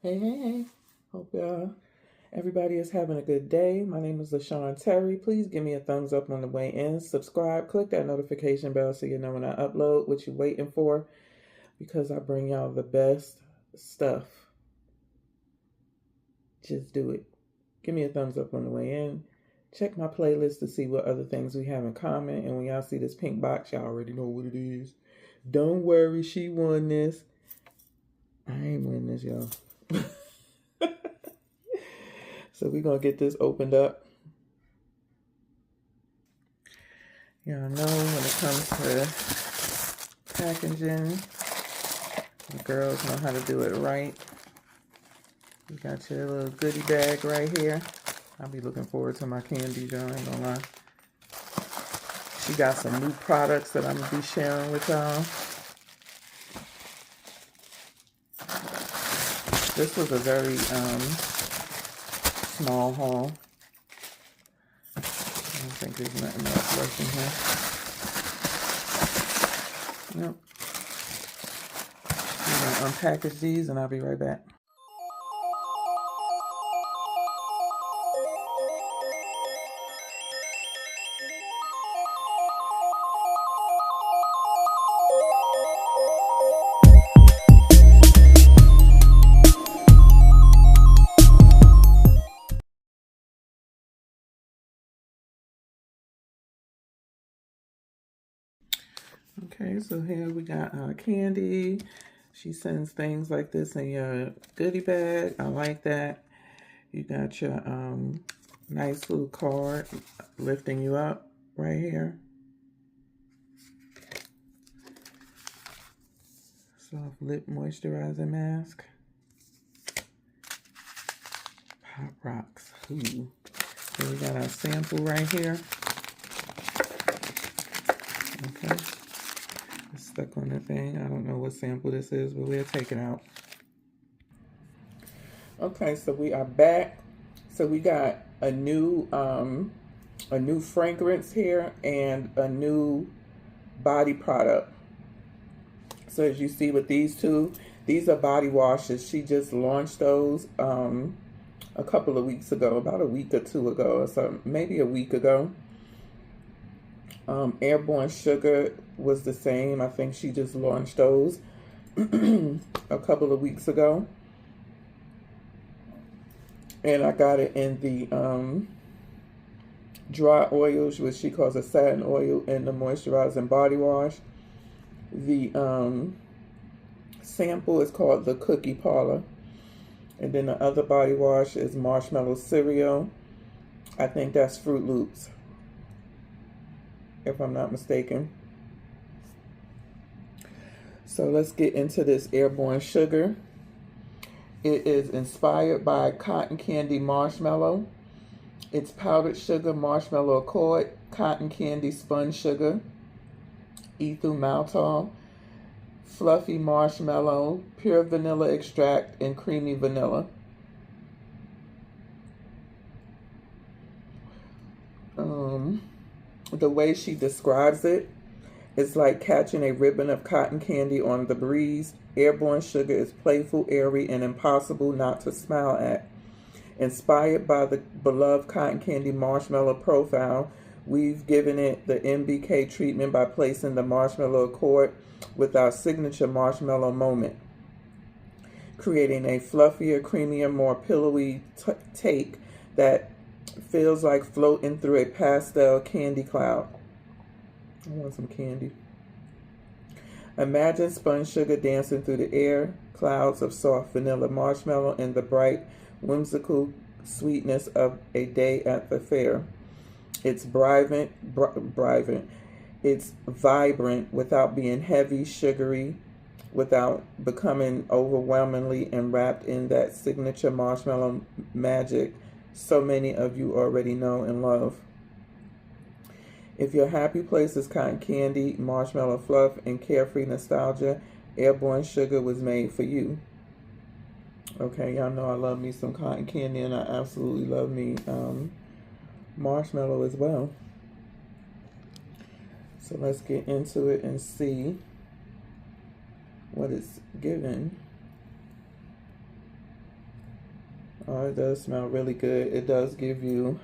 Hey. Hope everybody is having a good day. My name is Lashawnterry. Please give me a thumbs up on the way in. Subscribe. Click that notification bell so you know when I upload what you're waiting for, because I bring y'all the best stuff. Just do it. Give me a thumbs up on the way in. Check my playlist to see what other things we have in common. And when y'all see this pink box, y'all already know what it is. Don't worry, she won this. I ain't win this, y'all. So we're going to get this opened up. Y'all know when it comes to packaging, the girls know how to do it right. You got your little goodie bag right here. I'll be looking forward to my candies, y'all, ain't gonna lie. She got some new products that I'm going to be sharing with y'all. This was a very small haul. I don't think there's nothing else left in here. Yep. I'm going to unpackage these and I'll be right back. Okay, so here we got candy. She sends things like this in your goodie bag. I like that. You got your nice little card lifting you up right here. Soft lip moisturizing mask. Pop rocks. Ooh. So we got our sample right here. Okay. It's stuck on the thing. I don't know what sample this is, but we'll take it out. Okay, so we are back. So we got a new fragrance here and a new body product. So as you see with these two, these are body washes. She just launched those a couple of weeks ago, about a week or two ago, so maybe a week ago. Airborne Sugar was the same. I think she just launched those a couple of weeks ago. And I got it in the dry oils, which she calls a satin oil, and the moisturizing body wash. The sample is called the Cookie Parlor. And then the other body wash is Marshmallow Cereal. I think that's Fruit Loops, if I'm not mistaken. So let's get into this Airborne Sugar. It is inspired by cotton candy marshmallow. It's powdered sugar, marshmallow accord, cotton candy spun sugar, ethyl maltol, fluffy marshmallow, pure vanilla extract, and creamy vanilla. The way she describes it, it's like catching a ribbon of cotton candy on the breeze. Airborne Sugar is playful, airy, and impossible not to smile at. Inspired by the beloved cotton candy marshmallow profile, we've given it the MBK treatment by placing the marshmallow accord with our signature marshmallow moment, creating a fluffier, creamier, more pillowy take that feels like floating through a pastel candy cloud. I want some candy. Imagine spun sugar dancing through the air, clouds of soft vanilla marshmallow, and the bright, whimsical sweetness of a day at the fair. It's It's vibrant without being heavy, sugary, without becoming overwhelmingly enwrapped in that signature marshmallow magic so many of you already know and love. If your happy place is cotton candy, marshmallow fluff, and carefree nostalgia, Airborne Sugar was made for you. Okay, y'all know I love me some cotton candy, and I absolutely love me marshmallow as well. So let's get into it and see what it's given. Oh, it does smell really good. It does give you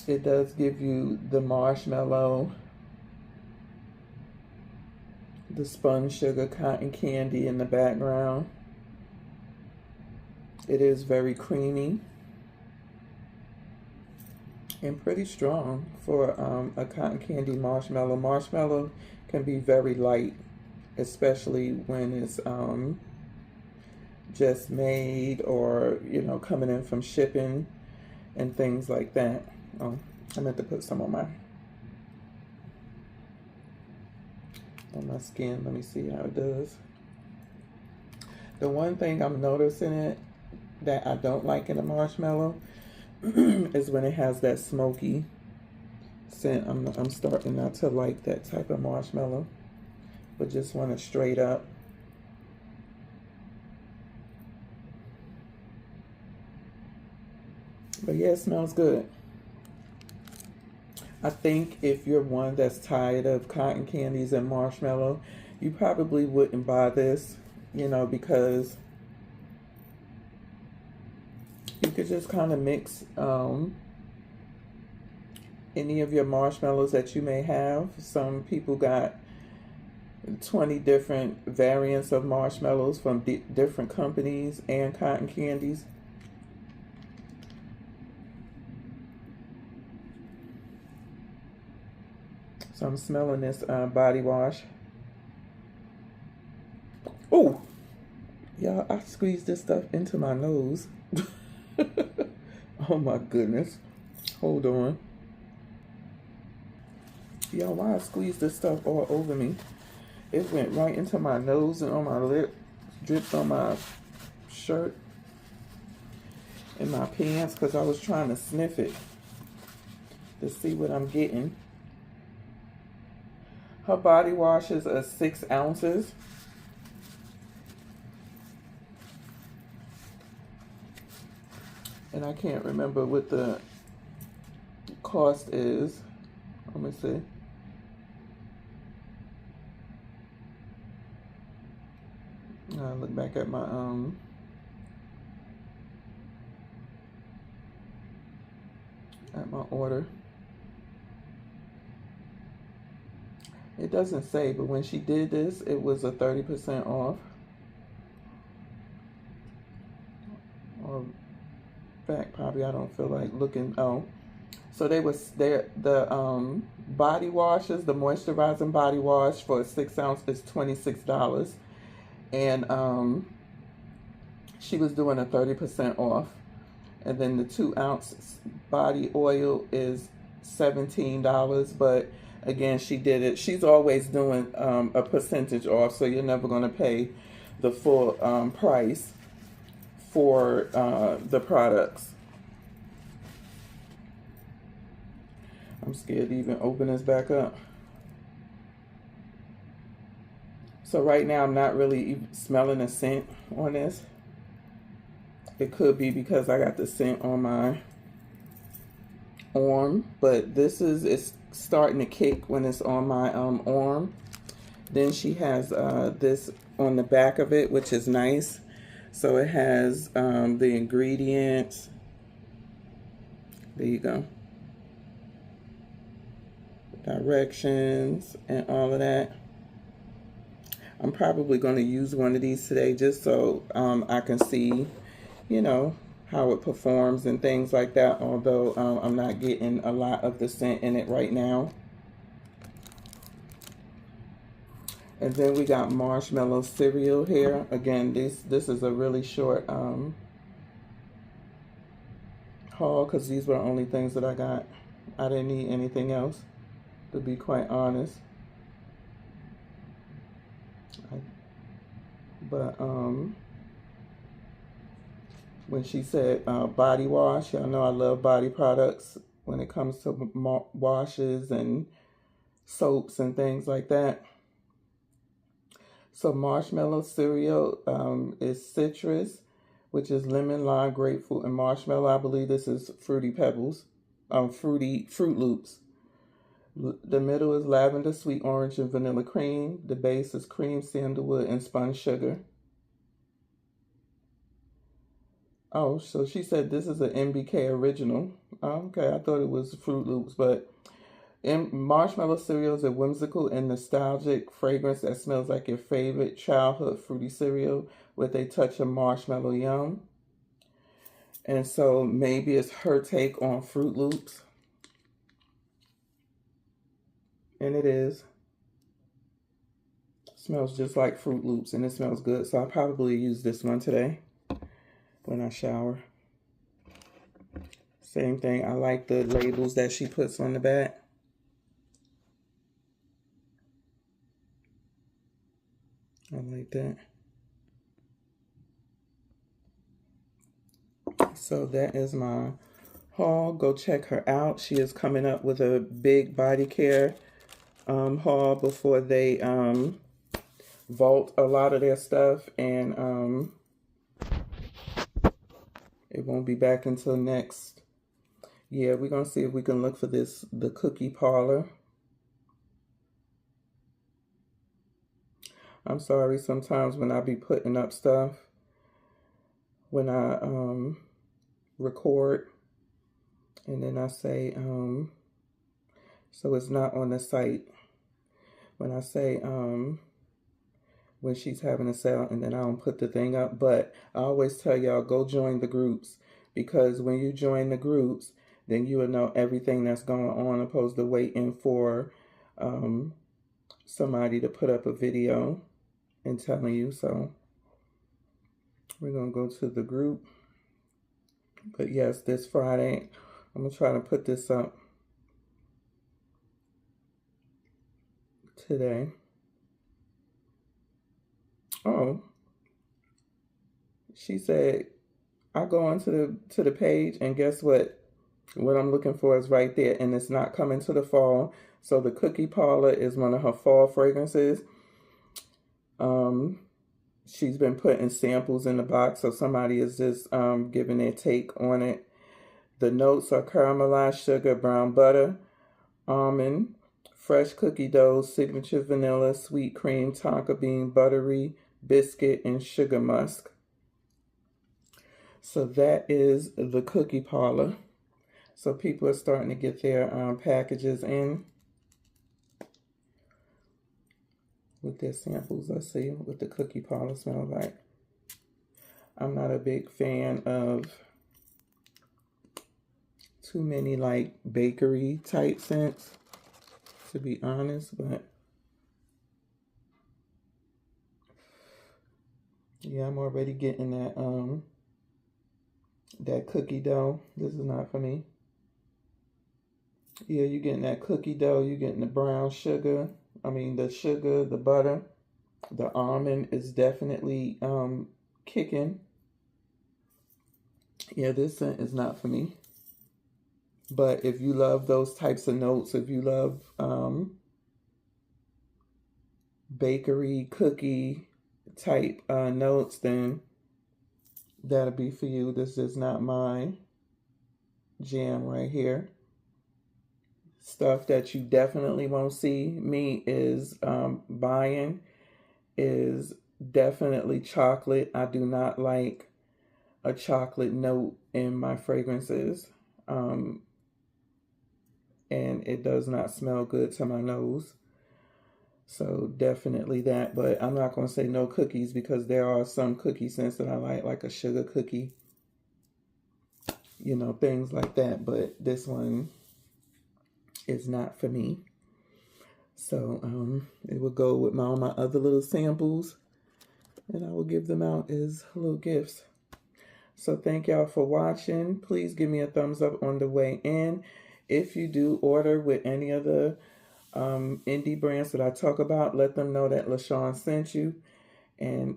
the marshmallow, the spun sugar, cotton candy in the background. It is very creamy and pretty strong for a cotton candy marshmallow. Marshmallow can be very light, especially when it's just made, or coming in from shipping and things like that. Oh, I meant to put some on my skin. Let me see how it does. The one thing I'm noticing it that I don't like in a marshmallow is when it has that smoky scent. I'm starting not to like that type of marshmallow, but just want it straight up. But yeah, it smells good. I think if you're one that's tired of cotton candies and marshmallow, you probably wouldn't buy this, because you could just kind of mix any of your marshmallows that you may have. Some people got 20 different variants of marshmallows from different companies and cotton candies. So I'm smelling this body wash. Oh, y'all, I squeezed this stuff into my nose. Oh my goodness. Hold on. Y'all, why I squeezed this stuff all over me? It went right into my nose and on my lip, dripped on my shirt and my pants because I was trying to sniff it to see what I'm getting. Her body washes are 6 ounces. And I can't remember what the cost is. Let me see. I look back at my order. It doesn't say, but when she did this, it was a 30% off. Or back, probably I don't feel like looking. Oh, so the body washes, the moisturizing body wash for a 6 ounce is $26, and she was doing a 30% off, and then the 2 ounce body oil is $17, but again, she did it. She's always doing a percentage off, so you're never going to pay the full price for the products. I'm scared to even open this back up. So right now, I'm not really smelling a scent on this. It could be because I got the scent on my arm, but it's starting to kick when it's on my arm. Then she has this on the back of it, which is nice. So it has the ingredients. There you go. Directions and all of that. I'm probably going to use one of these today just so I can see, how it performs and things like that, although I'm not getting a lot of the scent in it right now. And then we got marshmallow cereal here. Again, this is a really short haul because these were the only things that I got. I didn't need anything else, to be quite honest. But when she said body wash, y'all know I love body products when it comes to washes and soaps and things like that. So marshmallow cereal is citrus, which is lemon, lime, grapefruit, and marshmallow. I believe this is Fruity Pebbles, Fruit Loops. The middle is lavender, sweet orange, and vanilla cream. The base is cream, sandalwood, and spun sugar. Oh, so she said this is an MBK original. Okay, I thought it was Fruit Loops, but marshmallow cereal is a whimsical and nostalgic fragrance that smells like your favorite childhood fruity cereal with a touch of marshmallow yum. And so maybe it's her take on Fruit Loops. And it is. Smells just like Fruit Loops and it smells good. So I'll probably use this one today when I shower. Same thing. I like the labels that she puts on the back. I like that. So that is my haul. Go check her out. She is coming up with a big body care haul before they vault a lot of their stuff, and it won't be back until next year. We're gonna see if we can look for the cookie parlor. I'm sorry, sometimes when I be putting up stuff, when I record and then I say so it's not on the site, when I say when she's having a sale, and then I don't put the thing up. But I always tell y'all, go join the groups, because when you join the groups, then you will know everything that's going on, opposed to waiting for somebody to put up a video and telling you. So we're gonna go to the group. But yes, this Friday, I'm gonna try to put this up today. Oh, she said I go onto the page, and guess what? What I'm looking for is right there, and it's not coming to the fall. So the Cookie Parlor is one of her fall fragrances. She's been putting samples in the box, so somebody is just giving their take on it. The notes are caramelized sugar, brown butter, almond, fresh cookie dough, signature vanilla, sweet cream, tonka bean, buttery, biscuit, and sugar musk. So that is the Cookie Parlor. So people are starting to get their packages in with their samples. Let's see what the Cookie Parlor smells like. I'm not a big fan of too many like bakery type scents, to be honest, but yeah, I'm already getting that cookie dough. This is not for me. Yeah, you're getting that cookie dough, you're getting the brown sugar. I mean the sugar, the butter, the almond is definitely kicking. Yeah, this scent is not for me. But if you love those types of notes, if you love bakery, cookie type notes, then that'll be for you. This is not my jam right here. Stuff that you definitely won't see me is buying is definitely chocolate. I do not like a chocolate note in my fragrances. And it does not smell good to my nose. So definitely that, but I'm not going to say no cookies, because there are some cookie scents that I like a sugar cookie, you know, things like that. But this one is not for me. So it will go with all my other little samples, and I will give them out as little gifts. So thank y'all for watching. Please give me a thumbs up on the way in. If you do order with any of the indie brands that I talk about, let them know that LaShawn sent you. And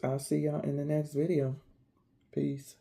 I'll see y'all in the next video. Peace.